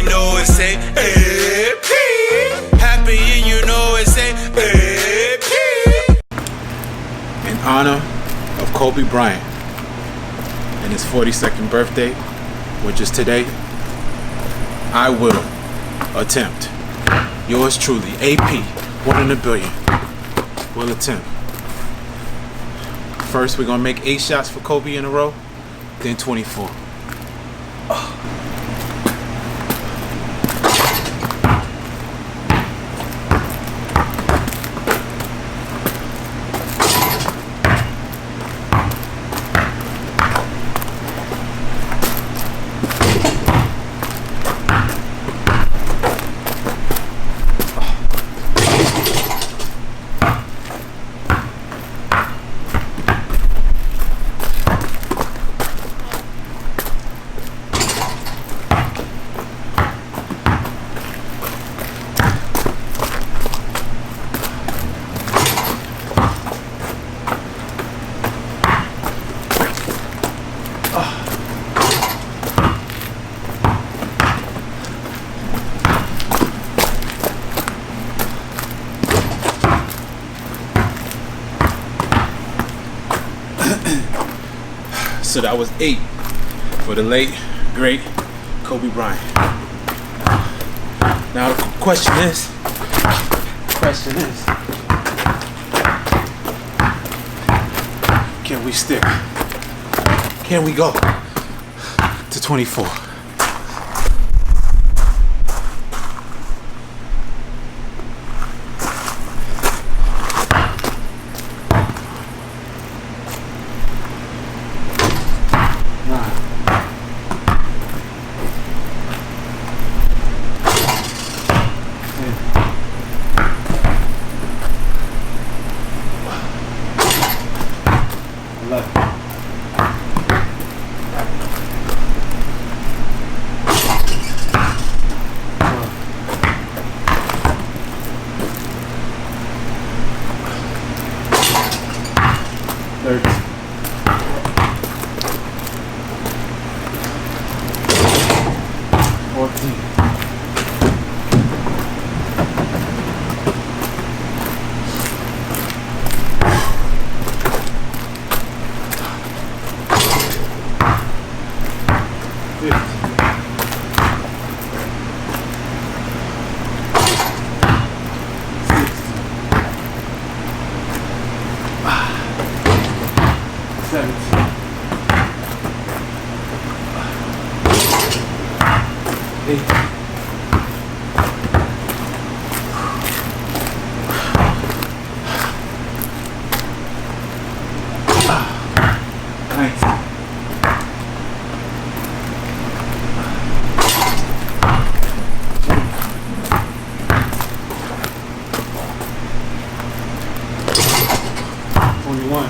know it say AP. Happy and you know it say AP. In honor of Kobe Bryant and his 42nd birthday, which is today, I will attempt. Yours truly, AP, 1 in a billion, will attempt. First, we're gonna make 8 shots for Kobe in a row, then 24. So that was 8 for the late, great Kobe Bryant. Now the question is, can we stick? Can we go to 24? Nice. 21.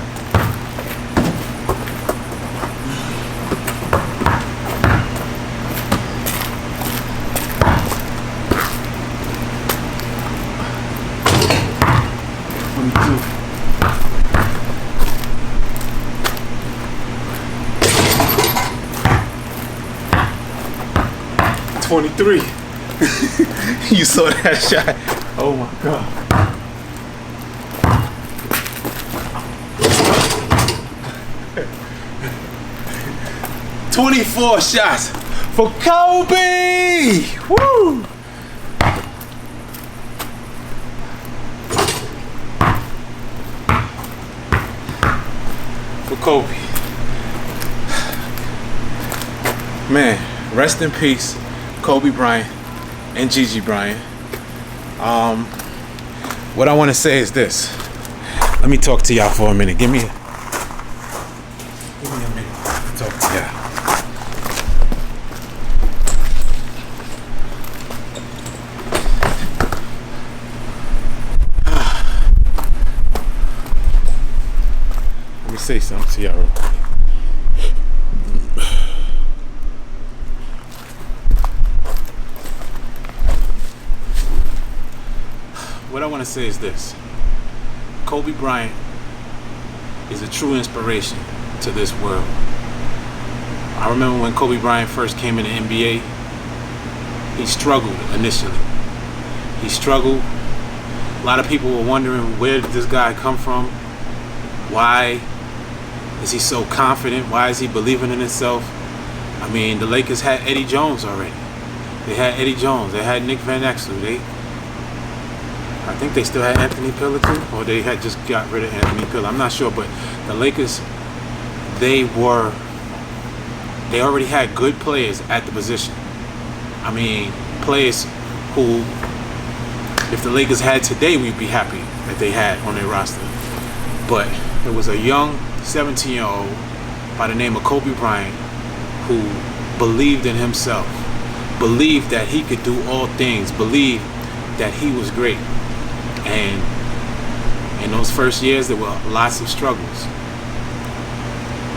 $23. You saw that shot. Oh my God. $24 shots for Kobe. Woo! For Kobe. Man, rest in peace, Kobe Bryant and Gigi Bryant. What I want to say is this. Let me talk to y'all for a minute. Give me a minute to talk to y'all. Let me say something to y'all real quick. What I want to say is this. Kobe Bryant is a true inspiration to this world. I remember when Kobe Bryant first came in the NBA, he struggled initially. He struggled. A lot of people were wondering, where did this guy come from? Why is he so confident? Why is he believing in himself? I mean, the Lakers had Eddie Jones already. They had Eddie Jones. They had Nick Van Exel. I think they still had Anthony Pillar too, or they had just got rid of Anthony Pillar. I'm not sure, but the Lakers, they already had good players at the position. I mean, players who, if the Lakers had today, we'd be happy that they had on their roster. But it was a young 17-year-old by the name of Kobe Bryant who believed in himself, believed that he could do all things, believed that he was great. And in those first years, there were lots of struggles.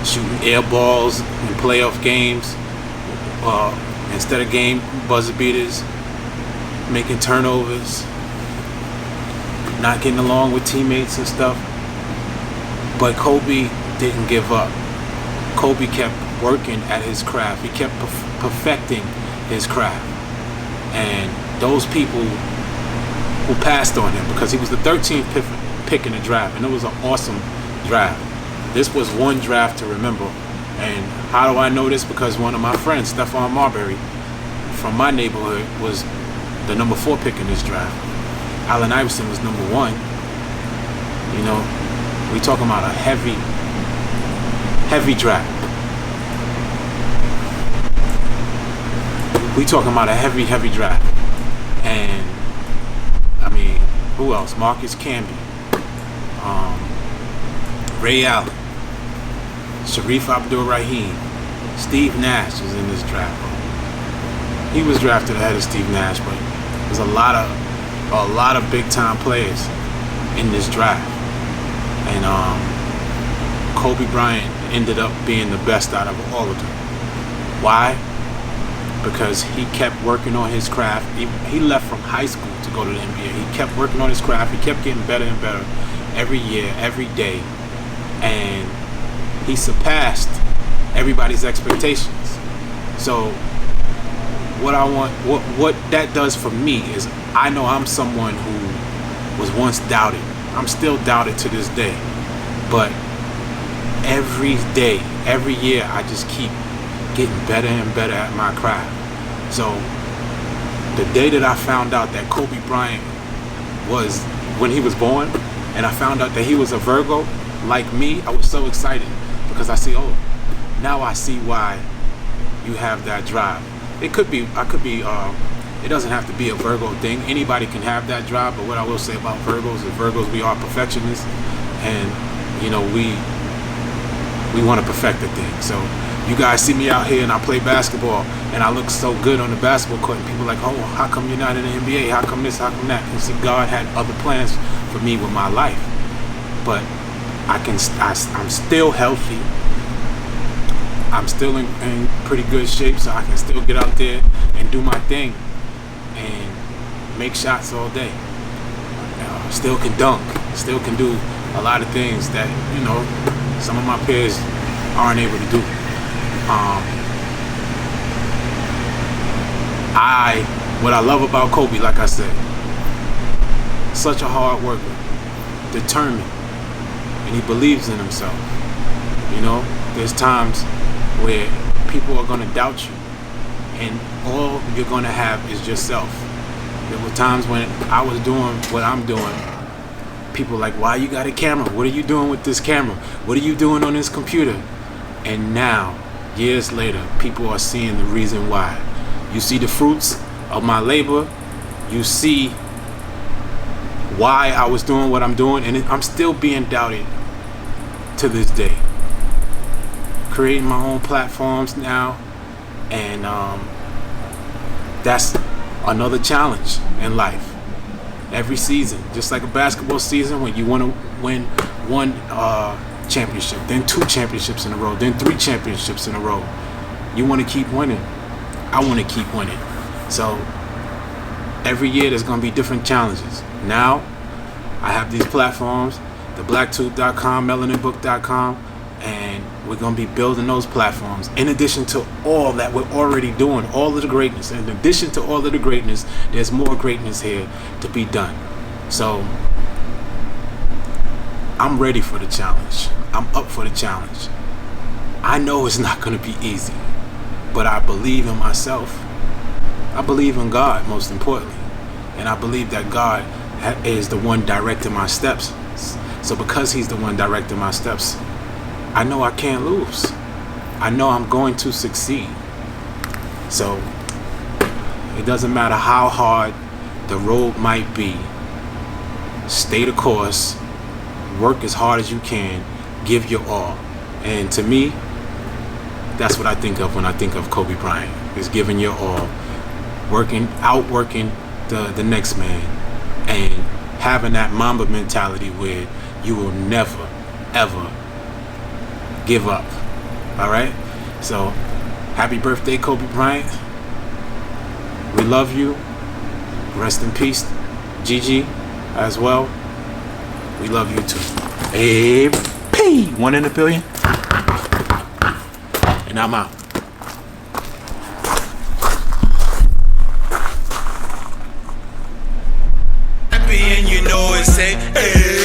Shooting air balls in playoff games, instead of game buzzer beaters, making turnovers, not getting along with teammates and stuff. But Kobe didn't give up. Kobe kept working at his craft. He kept perfecting his craft. And those people who passed on him, because he was the 13th pick in the draft, and it was an awesome draft. This was one draft to remember. And how do I know this? Because one of my friends, Stephon Marbury, from my neighborhood, was the number 4 pick in this draft. Allen Iverson was number 1. You know, we talking about a heavy draft. We talking about a heavy draft. And I mean, who else? Marcus Camby, Ray Allen, Sharif Abdul-Rahim, Steve Nash was in this draft. He was drafted ahead of Steve Nash, but there's a lot of big time players in this draft. And Kobe Bryant ended up being the best out of all of them. Why? Because he kept working on his craft. He left from high school to go to the NBA. He kept working on his craft. He kept getting better and better every year, every day. And he surpassed everybody's expectations. So what that does for me is, I know I'm someone who was once doubted. I'm still doubted to this day. But every day, every year, I just keep getting better and better at my craft. So the day that I found out that Kobe Bryant was, when he was born, and I found out that he was a Virgo like me, I was so excited, because I see, oh, now I see why you have that drive. It doesn't have to be a Virgo thing. Anybody can have that drive, but what I will say about Virgos is, Virgos, we are perfectionists, and you know, we want to perfect the thing. So you guys see me out here and I play basketball and I look so good on the basketball court, and people are like, oh, how come you're not in the NBA? How come this? How come that? And see, God had other plans for me with my life. But I'm still healthy. I'm still in pretty good shape, so I can still get out there and do my thing and make shots all day. Still can dunk. Still can do a lot of things that, you know, some of my peers aren't able to do. What I love about Kobe, like I said, such a hard worker, determined, and he believes in himself. You know, there's times where people are going to doubt you, and all you're going to have is yourself. There were times when I was doing what I'm doing, people were like, why you got a camera? What are you doing with this camera? What are you doing on this computer? And now, years later, people are seeing the reason why. You see the fruits of my labor. You see why I was doing what I'm doing, and I'm still being doubted to this day. Creating my own platforms now, and that's another challenge in life. Every season, just like a basketball season, when you want to win one championship, then 2 championships in a row, then 3 championships in a row, you want to keep winning. I want to keep winning. So every year there's going to be different challenges. Now I have these platforms, thebblacktooth.com, melaninbook.com, and We're going to be building those platforms in addition to all that we're already doing, all of the greatness. In addition to all of the greatness, there's more greatness here to be done. So I'm ready for the challenge. I'm up for the challenge. I know it's not going to be easy, but I believe in myself. I believe in God, most importantly. And I believe that God is the one directing my steps. So because he's the one directing my steps, I know I can't lose. I know I'm going to succeed. So it doesn't matter how hard the road might be. Stay the course. Work as hard as you can. Give your all. And to me, that's what I think of when I think of Kobe Bryant. Is giving your all. Outworking the next man. And having that Mamba mentality where you will never, ever give up. All right? So, happy birthday, Kobe Bryant. We love you. Rest in peace, Gigi, as well. We love you too. Hey, P, 1 in a billion. And I'm out. Happy and you know it, say, hey.